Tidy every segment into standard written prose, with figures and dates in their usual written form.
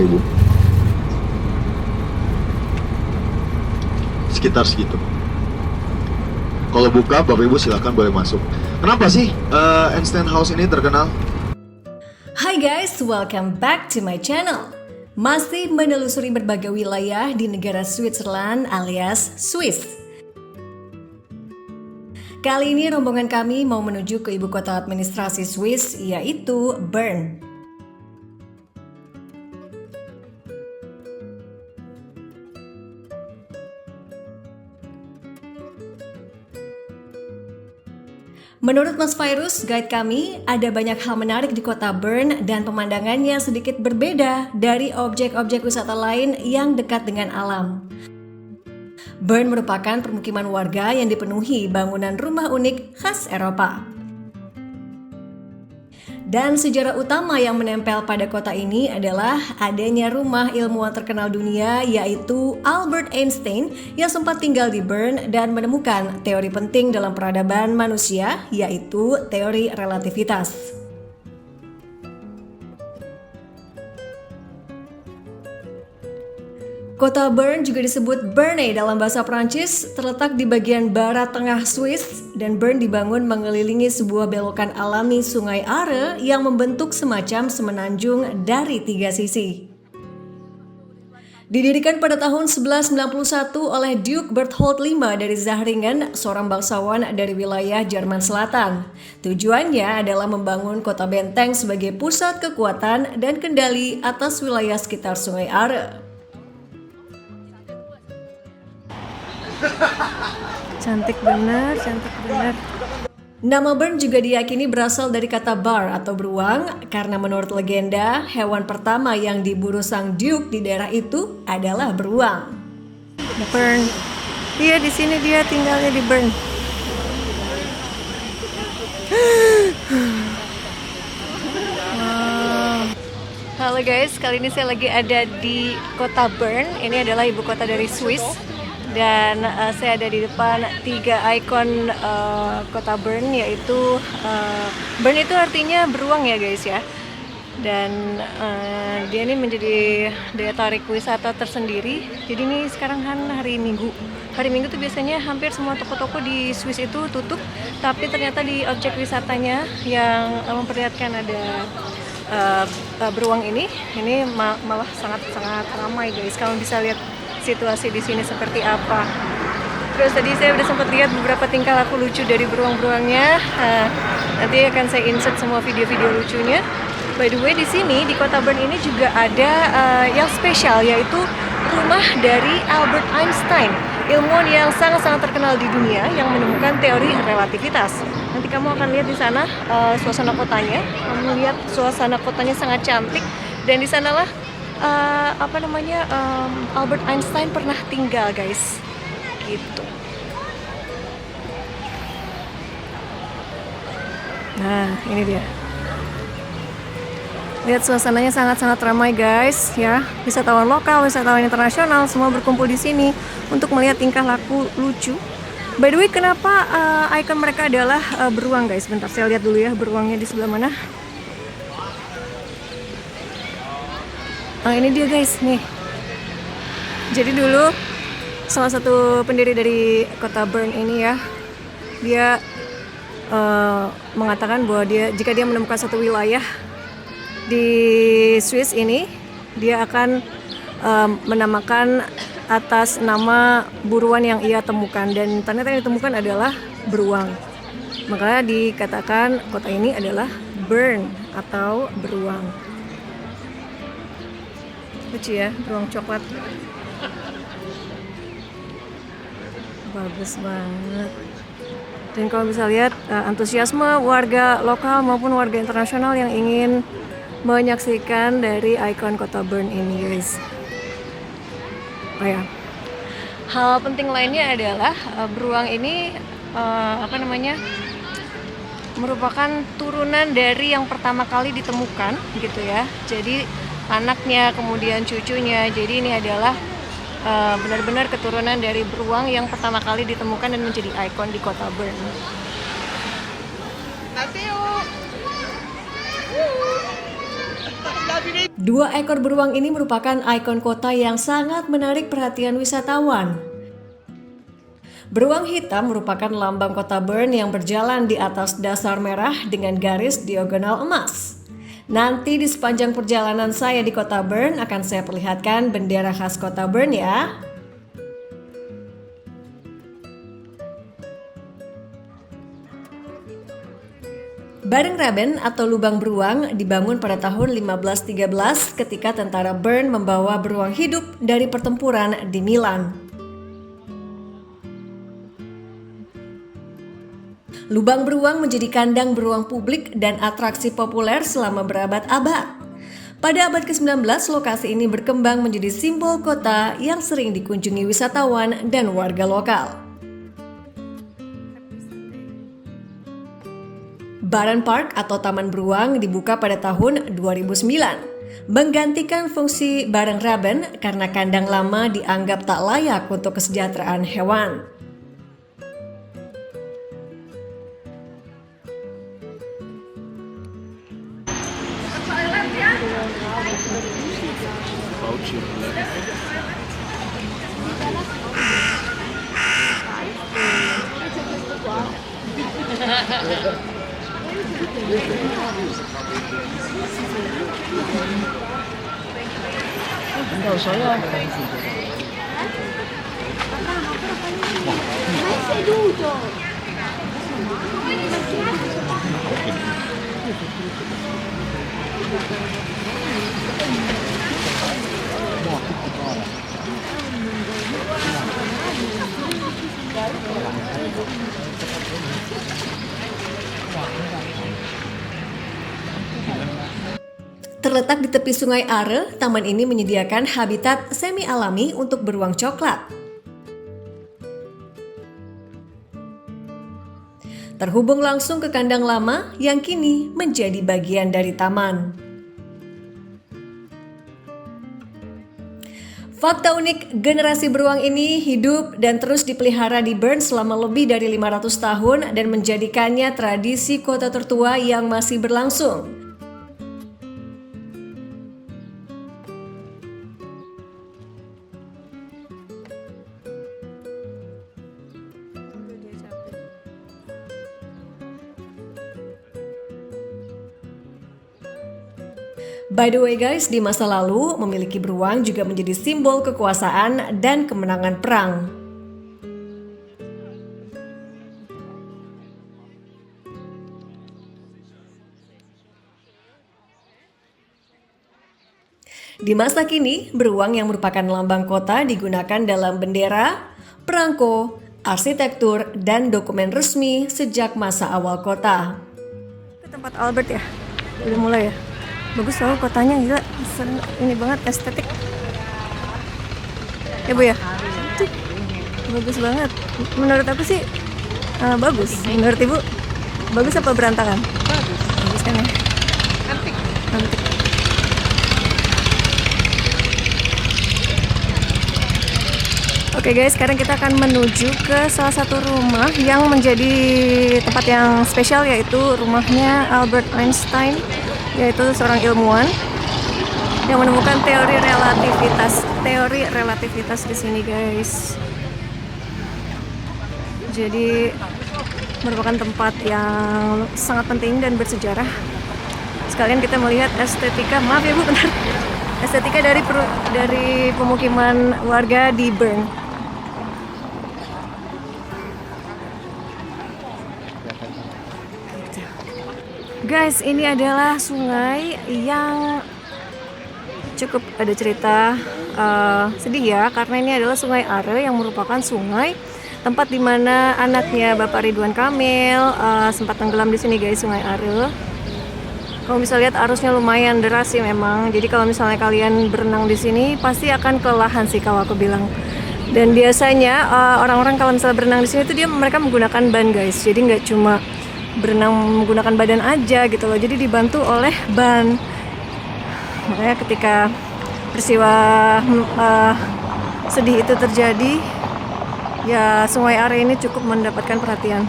Bapak Ibu. Sekitar segitu. Kalau buka, Bapak Ibu silakan boleh masuk. Kenapa sih Einstein House ini terkenal? Hai guys, welcome back to my channel. Masih menelusuri berbagai wilayah di negara Switzerland alias Swiss. Kali ini rombongan kami mau menuju ke ibu kota administrasi Swiss, yaitu Bern. Menurut Mas Virus, guide kami, ada banyak hal menarik di kota Bern dan pemandangannya sedikit berbeda dari objek-objek wisata lain yang dekat dengan alam. Bern merupakan permukiman warga yang dipenuhi bangunan rumah unik khas Eropa. Dan sejarah utama yang menempel pada kota ini adalah adanya rumah ilmuwan terkenal dunia yaitu Albert Einstein yang sempat tinggal di Bern dan menemukan teori penting dalam peradaban manusia yaitu teori relativitas. Kota Bern juga disebut Berne dalam bahasa Prancis, terletak di bagian barat tengah Swiss, dan Bern dibangun mengelilingi sebuah belokan alami Sungai Are yang membentuk semacam semenanjung dari tiga sisi. Didirikan pada tahun 1191 oleh Duke Berthold V dari Zahringen, seorang bangsawan dari wilayah Jerman Selatan. Tujuannya adalah membangun kota benteng sebagai pusat kekuatan dan kendali atas wilayah sekitar Sungai Are. Cantik benar, cantik benar. Nama Bern juga diyakini berasal dari kata bar atau beruang karena menurut legenda hewan pertama yang diburu sang Duke di daerah itu adalah beruang. Bern. Iya, di sini dia tinggalnya di Bern. Wow. Halo guys, kali ini saya lagi ada di kota Bern. Ini adalah ibu kota dari Swiss. Dan saya ada di depan tiga ikon kota Bern, yaitu Bern itu artinya beruang ya guys ya. Dan dia ini menjadi daya tarik wisata tersendiri. Jadi ini sekarang kan hari Minggu. Hari Minggu tuh biasanya hampir semua toko-toko di Swiss itu tutup. Tapi ternyata di objek wisatanya yang memperlihatkan ada beruang ini malah sangat-sangat ramai guys. Kamu bisa lihat situasi di sini seperti apa. Terus tadi saya udah sempat lihat beberapa tingkah laku lucu dari beruang-beruangnya. Nanti akan saya insert semua video-video lucunya. By the way, di sini di kota Bern ini juga ada yang spesial, yaitu rumah dari Albert Einstein, ilmuwan yang sangat-sangat terkenal di dunia yang menemukan teori relativitas. Nanti kamu akan lihat di sana suasana kotanya. Kamu lihat suasana kotanya sangat cantik, dan di sanalah Albert Einstein pernah tinggal guys, gitu. Nah, ini dia. Lihat suasananya sangat-sangat ramai guys, ya. Wisatawan lokal, wisatawan internasional semua berkumpul di sini untuk melihat tingkah laku lucu. By the way, kenapa ikon mereka adalah beruang guys? Bentar saya lihat dulu ya beruangnya di sebelah mana. Nah, ini dia guys, nih. Jadi dulu salah satu pendiri dari kota Bern ini ya, dia mengatakan bahwa jika dia menemukan satu wilayah di Swiss ini, dia akan menamakan atas nama buruan yang ia temukan, dan ternyata yang ditemukan adalah beruang. Makanya dikatakan kota ini adalah Bern atau beruang. Lucu ya, beruang coklat. Bagus banget. Dan kalau bisa lihat antusiasme warga lokal maupun warga internasional yang ingin menyaksikan dari ikon kota Bern ini guys. Oh ya, hal penting lainnya adalah beruang ini merupakan turunan dari yang pertama kali ditemukan gitu ya. Jadi anaknya, kemudian cucunya. Jadi ini adalah benar-benar keturunan dari beruang yang pertama kali ditemukan dan menjadi ikon di kota Bern. Dua ekor beruang ini merupakan ikon kota yang sangat menarik perhatian wisatawan. Beruang hitam merupakan lambang kota Bern yang berjalan di atas dasar merah dengan garis diagonal emas. Nanti di sepanjang perjalanan saya di kota Bern akan saya perlihatkan bendera khas kota Bern ya. Barengraben atau lubang beruang dibangun pada tahun 1513 ketika tentara Bern membawa beruang hidup dari pertempuran di Milan. Lubang beruang menjadi kandang beruang publik dan atraksi populer selama berabad-abad. Pada abad ke-19, lokasi ini berkembang menjadi simbol kota yang sering dikunjungi wisatawan dan warga lokal. Baren Park atau Taman Beruang dibuka pada tahun 2009, menggantikan fungsi Barengraben karena kandang lama dianggap tak layak untuk kesejahteraan hewan. Terletak di tepi Sungai Are, taman ini menyediakan habitat semi alami untuk beruang coklat. Terhubung langsung ke kandang lama yang kini menjadi bagian dari taman. Fakta unik, generasi beruang ini hidup dan terus dipelihara di Bern selama lebih dari 500 tahun dan menjadikannya tradisi kota tertua yang masih berlangsung. By the way guys, di masa lalu memiliki beruang juga menjadi simbol kekuasaan dan kemenangan perang. Di masa kini, beruang yang merupakan lambang kota digunakan dalam bendera, perangko, arsitektur, dan dokumen resmi sejak masa awal kota. Ke tempat Albert ya? Udah mulai ya? Bagus tau kotanya, gila, ini banget estetik ya Bu ya, bagus banget. Menurut aku sih bagus. Menurut Ibu bagus apa berantakan? Bagus kan ya, antik. Oke guys, sekarang kita akan menuju ke salah satu rumah yang menjadi tempat yang spesial, yaitu rumahnya Albert Einstein, yaitu seorang ilmuwan yang menemukan teori relativitas di sini guys. Jadi merupakan tempat yang sangat penting dan bersejarah. Sekalian kita melihat estetika, maaf ya Bu, benar, estetika dari pemukiman warga di Bern. Guys, ini adalah sungai yang cukup ada cerita sedih ya, karena ini adalah Sungai Are yang merupakan sungai tempat di mana anaknya Bapak Ridwan Kamil sempat tenggelam di sini guys, Sungai Are. Kalau bisa lihat arusnya lumayan deras sih memang. Jadi kalau misalnya kalian berenang di sini pasti akan kelelahan sih kalau aku bilang. Dan biasanya orang-orang kalau misalnya berenang di sini tuh mereka menggunakan ban guys. Jadi nggak cuma berenang menggunakan badan aja gitu loh, jadi dibantu oleh ban. Makanya ketika peristiwa sedih itu terjadi, ya Sungai Are ini cukup mendapatkan perhatian.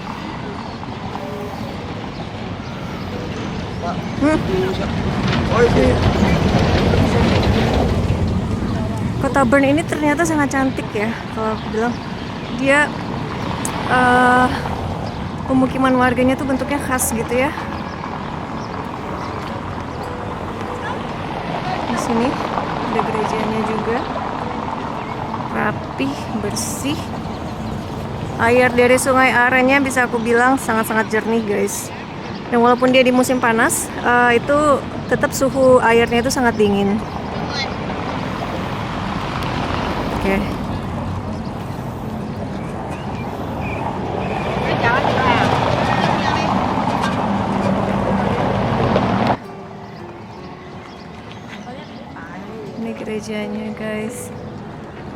Kota Bern ini ternyata sangat cantik ya, kalau aku bilang. Dia pemukiman warganya tuh bentuknya khas gitu ya. Di sini ada gerejanya juga, rapih, bersih. Air dari Sungai Arenya bisa aku bilang sangat-sangat jernih guys. Dan walaupun dia di musim panas, itu tetap suhu airnya itu sangat dingin. Oke. Ini gerejanya guys.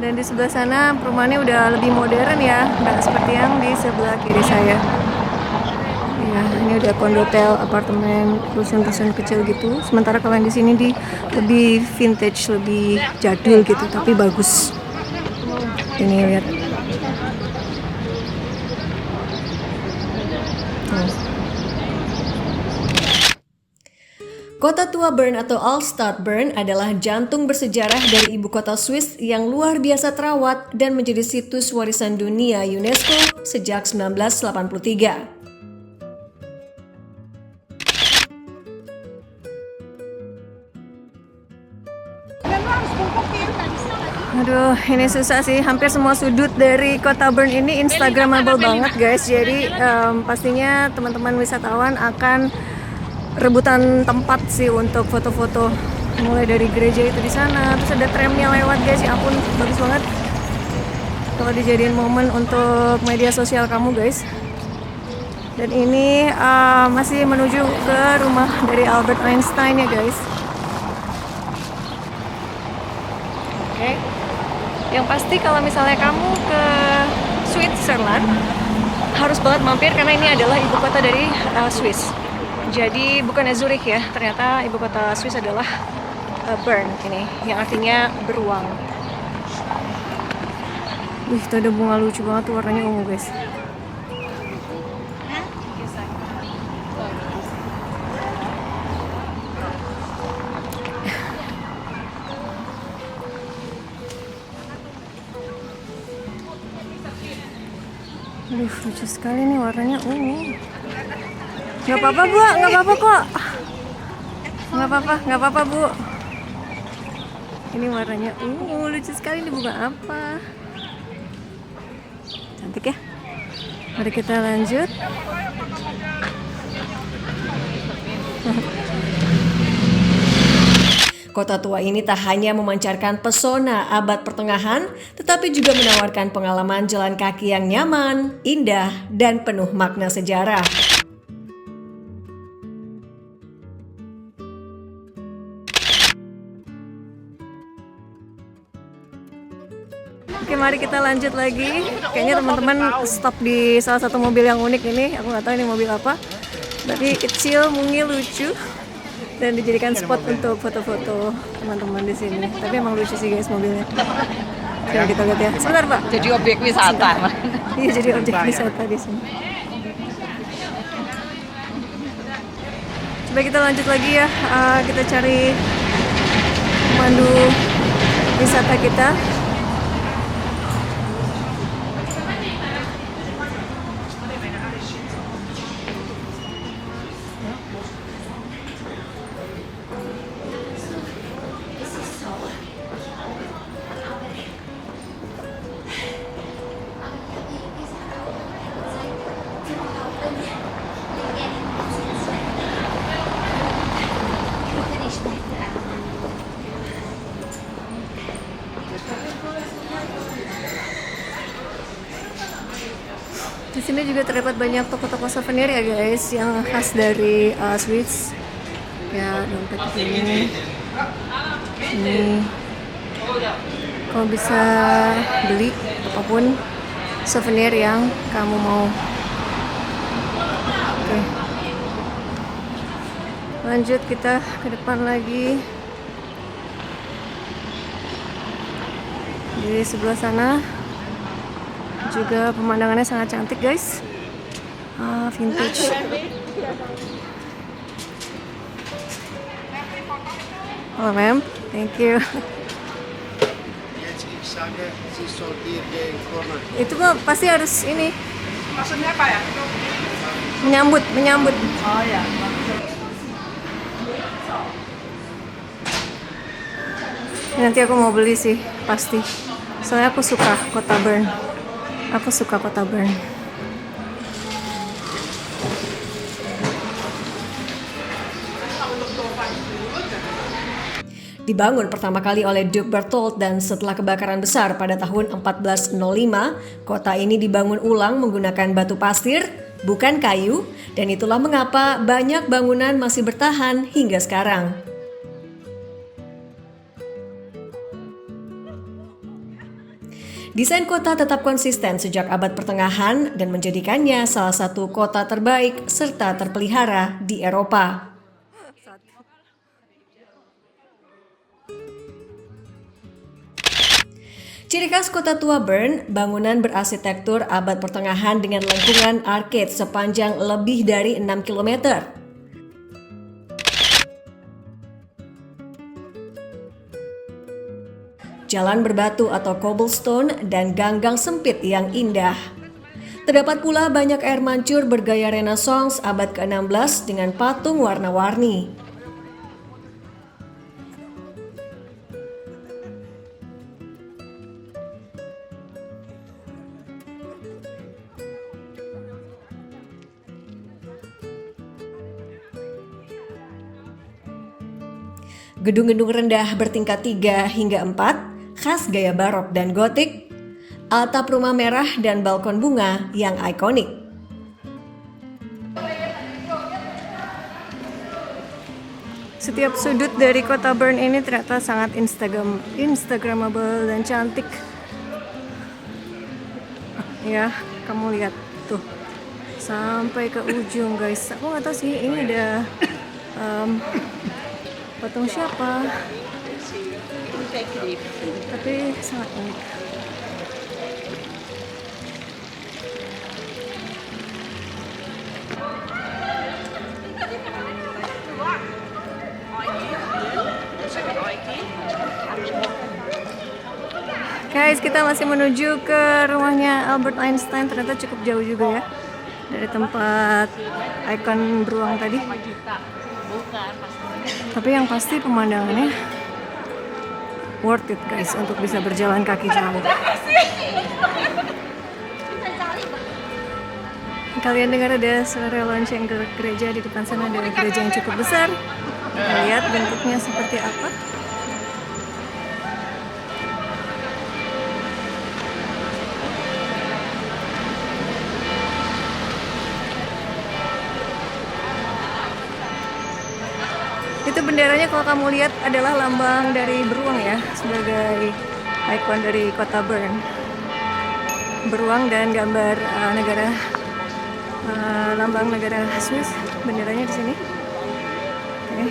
Dan di sebelah sana perumahannya udah lebih modern ya, nggak seperti yang di sebelah kiri saya. Ya, ini udah kondotel, apartemen, rusun-rusun kecil gitu. Sementara kalau yang di sini lebih vintage, lebih jadul gitu, tapi bagus. Ini lihat. Kota tua Bern atau Altstadt Bern adalah jantung bersejarah dari ibu kota Swiss yang luar biasa terawat dan menjadi situs warisan dunia UNESCO sejak 1983. Aduh, ini susah sih. Hampir semua sudut dari kota Bern ini instagramable banget guys. Jadi pastinya teman-teman wisatawan akan rebutan tempat sih untuk foto-foto. Mulai dari gereja itu di sana, terus ada tramnya lewat guys. Ya ampun, bagus banget. Kalau dijadiin momen untuk media sosial kamu guys. Dan ini masih menuju ke rumah dari Albert Einstein ya guys. Oke. Yang pasti kalau misalnya kamu ke Switzerland harus banget mampir karena ini adalah ibu kota dari Swiss. Jadi bukannya Zurich ya, ternyata ibu kota Swiss adalah Bern ini, yang artinya beruang. Wih, tuh ada bunga lucu banget tuh, warnanya ungu guys. Aduh, lucu sekali nih warnanya ungu. Nggak apa-apa bu, nggak apa-apa kok. Nggak apa-apa bu. Ini warnanya ungu, lucu sekali. Ini bunga apa? Cantik ya. Mari kita lanjut. Kota tua ini tak hanya memancarkan pesona abad pertengahan, tetapi juga menawarkan pengalaman jalan kaki yang nyaman, indah, dan penuh makna sejarah. Oke, mari kita lanjut lagi. Kayaknya teman-teman stop di salah satu mobil yang unik ini. Aku nggak tahu ini mobil apa. Tapi kecil, mungil, lucu. Dan dijadikan spot untuk foto-foto teman-teman di sini. Tapi emang lucu sih guys mobilnya. Coba kita lihat ya. Sebentar Pak. Jadi objek wisata. Iya, jadi objek wisata di sini. Coba kita lanjut lagi ya. Kita cari pemandu wisata kita. Di sini juga terdapat banyak toko-toko souvenir ya guys, yang khas dari Swiss. Ya, dompet ini. Ini kamu bisa beli apapun souvenir yang kamu mau. Oke. Lanjut kita ke depan lagi. Di sebelah sana juga pemandangannya sangat cantik guys. Vintage. Halo ma'am. Thank you. Itu mah pasti harus ini. Maksudnya apa ya? Menyambut. Oh ya. Nanti aku mau beli sih, pasti. Soalnya aku suka kota Bern. Dibangun pertama kali oleh Duke Berthold dan setelah kebakaran besar pada tahun 1405, kota ini dibangun ulang menggunakan batu pasir, bukan kayu, dan itulah mengapa banyak bangunan masih bertahan hingga sekarang. Desain kota tetap konsisten sejak abad pertengahan dan menjadikannya salah satu kota terbaik serta terpelihara di Eropa. Ciri khas kota tua Bern, bangunan berarsitektur abad pertengahan dengan lengkungan arcade sepanjang lebih dari 6 km. Jalan berbatu atau cobblestone dan ganggang sempit yang indah. Terdapat pula banyak air mancur bergaya Renaissance abad ke-16 dengan patung warna-warni. Gedung-gedung rendah bertingkat 3 hingga 4, khas gaya barok dan gotik, atap rumah merah dan balkon bunga yang ikonik. Setiap sudut dari kota Bern ini ternyata sangat instagramable dan cantik. Ya, kamu lihat tuh sampai ke ujung guys. Aku nggak tahu sih ini ada patung siapa, tapi sangat unik. Guys, kita masih menuju ke rumahnya Albert Einstein. Ternyata cukup jauh juga ya dari tempat ikon beruang tadi. Tapi yang pasti pemandangannya worth it guys untuk bisa berjalan kaki jauh. Kalian dengar ada suara lonceng ke gereja, di depan sana ada gereja yang cukup besar. Kita lihat bentuknya seperti apa. Itu benderanya kalau kamu lihat adalah lambang dari beruang ya, sebagai ikon dari kota Bern. Beruang dan gambar lambang negara Swiss, benderanya di sini. Oke.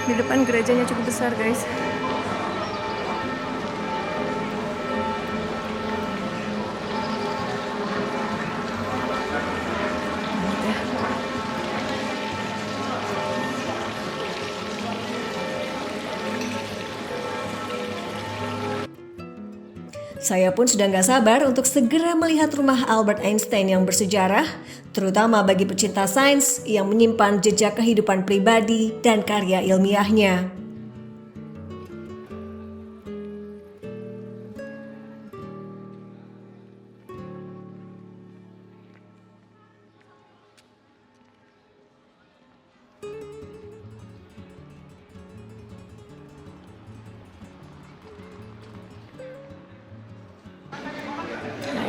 Di depan gerejanya cukup besar guys. Saya pun sudah nggak sabar untuk segera melihat rumah Albert Einstein yang bersejarah, terutama bagi pecinta sains yang menyimpan jejak kehidupan pribadi dan karya ilmiahnya.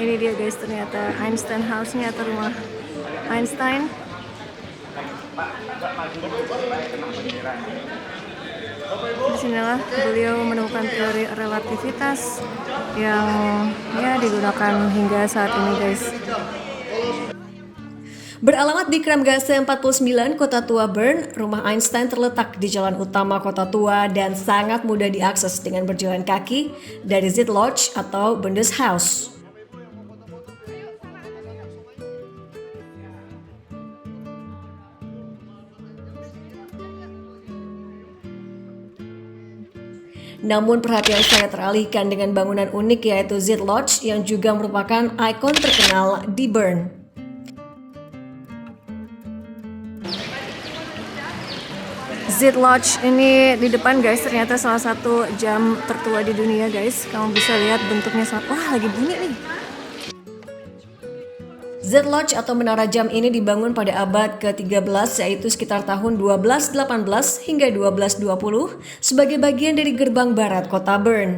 Ini dia guys, ternyata Einstein House-nya atau rumah Einstein. Disinilah beliau menemukan teori relativitas yang ya digunakan hingga saat ini guys. Beralamat di Kramgasse 49, Kota Tua Bern, rumah Einstein terletak di jalan utama Kota Tua dan sangat mudah diakses dengan berjalan kaki dari Zitlodge atau Bundeshaus. Namun perhatian saya teralihkan dengan bangunan unik yaitu Z Lodge yang juga merupakan ikon terkenal di Bern. Z Lodge ini di depan guys, ternyata salah satu jam tertua di dunia guys. Kamu bisa lihat bentuknya sangat, wah lagi bunyi nih. Z Lodge atau menara jam ini dibangun pada abad ke-13 yaitu sekitar tahun 1218 hingga 1220 sebagai bagian dari gerbang barat kota Bern.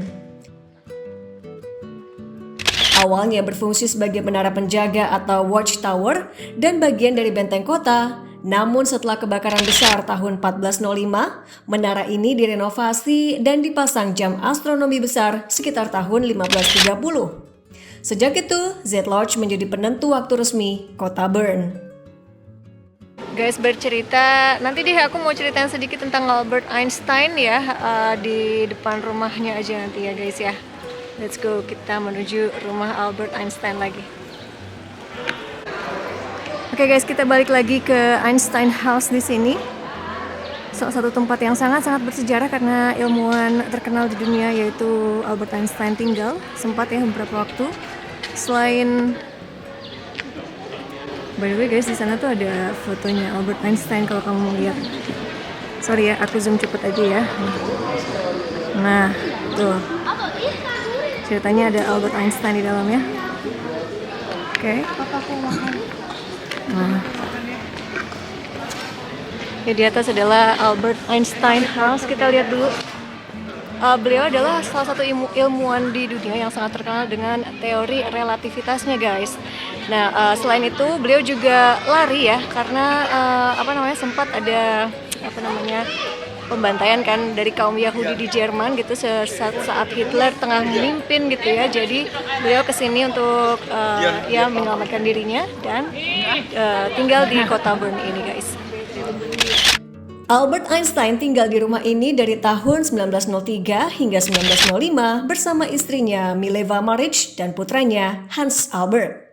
Awalnya berfungsi sebagai menara penjaga atau watchtower dan bagian dari benteng kota. Namun setelah kebakaran besar tahun 1405, menara ini direnovasi dan dipasang jam astronomi besar sekitar tahun 1530. Sejak itu, Z Lodge menjadi penentu waktu resmi kota Bern. Guys, bercerita, nanti deh aku mau ceritain sedikit tentang Albert Einstein ya, di depan rumahnya aja nanti ya guys ya. Let's go, kita menuju rumah Albert Einstein lagi. Oke guys, kita balik lagi ke Einstein House di sini. Salah satu tempat yang sangat-sangat bersejarah karena ilmuwan terkenal di dunia yaitu Albert Einstein tinggal sempat ya beberapa waktu. Selain, by the way guys, di sana tuh ada fotonya Albert Einstein kalau kamu mau lihat. Sorry ya, aku zoom cepet aja ya. Nah, tuh. Ceritanya ada Albert Einstein di dalamnya. Oke. Nah, ya di atas adalah Albert Einstein House. Kita lihat dulu. Beliau adalah salah satu ilmuwan di dunia yang sangat terkenal dengan teori relativitasnya, guys. Nah, selain itu beliau juga lari ya, karena sempat ada pembantaian kan dari kaum Yahudi di Jerman gitu saat Hitler tengah memimpin gitu ya. Jadi beliau kesini untuk menyelamatkan dirinya dan tinggal di kota Bern ini, guys. Albert Einstein tinggal di rumah ini dari tahun 1903 hingga 1905 bersama istrinya Mileva Maric dan putranya Hans Albert.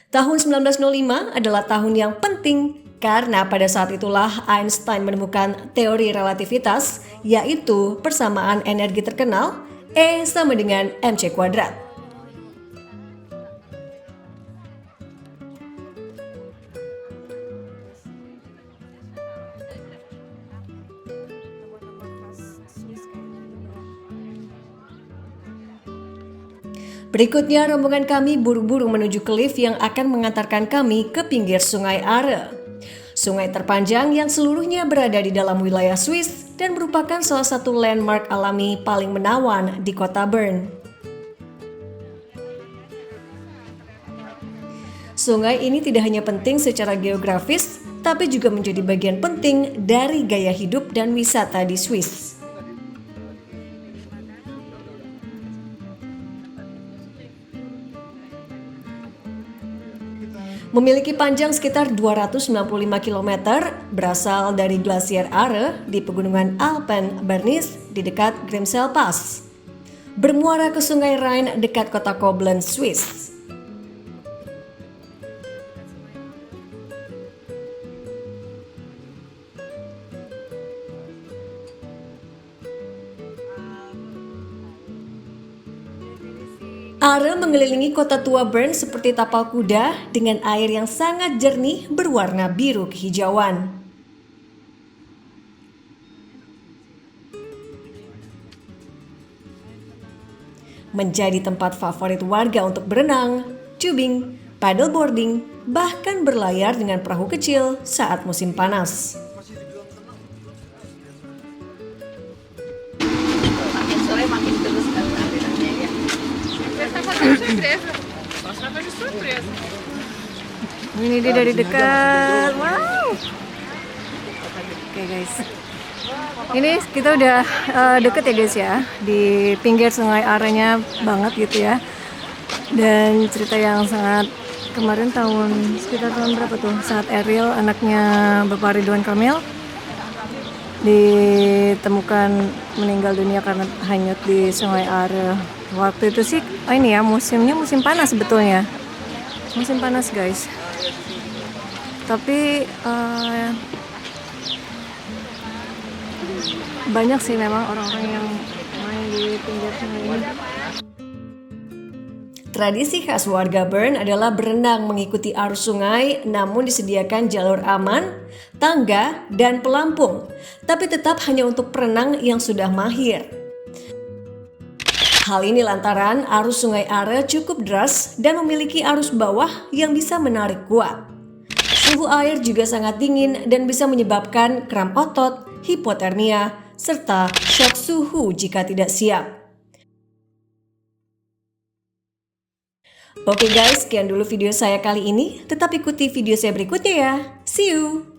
Tahun 1905 adalah tahun yang penting karena pada saat itulah Einstein menemukan teori relativitas, yaitu persamaan energi terkenal E sama dengan mc². Berikutnya rombongan kami buru-buru menuju ke lift yang akan mengantarkan kami ke pinggir sungai Aare. Sungai terpanjang yang seluruhnya berada di dalam wilayah Swiss dan merupakan salah satu landmark alami paling menawan di kota Bern. Sungai ini tidak hanya penting secara geografis, tapi juga menjadi bagian penting dari gaya hidup dan wisata di Swiss. Memiliki panjang sekitar 295 km, berasal dari glasier Aare di pegunungan Alpen Bernese di dekat Grimsel Pass. Bermuara ke sungai Rhine dekat kota Koblenz, Swiss. Aare mengelilingi kota tua Bern seperti tapal kuda dengan air yang sangat jernih berwarna biru kehijauan. Menjadi tempat favorit warga untuk berenang, tubing, paddleboarding, bahkan berlayar dengan perahu kecil saat musim panas. Makin sore makin terus kan alirannya ya. Ini dia dari dekat. Wow. Oke guys. Ini kita udah deket ya guys ya, di pinggir sungai Aare-nya banget gitu ya. Dan cerita yang sangat kemarin sekitar tahun berapa tuh, saat Ariel anaknya Bapak Ridwan Kamil ditemukan meninggal dunia karena hanyut di sungai Aare. Waktu itu sih ini ya musimnya musim panas sebetulnya, musim panas guys. Tapi banyak sih memang orang-orang yang main di pinggir sungai ini. Tradisi khas warga Bern adalah berenang mengikuti arus sungai, namun disediakan jalur aman, tangga, dan pelampung, tapi tetap hanya untuk perenang yang sudah mahir. Hal ini lantaran arus sungai Are cukup deras dan memiliki arus bawah yang bisa menarik kuat. Suhu air juga sangat dingin dan bisa menyebabkan kram otot, hipotermia, serta shock suhu jika tidak siap. Oke guys, sekian dulu video saya kali ini. Tetap ikuti video saya berikutnya ya. See you!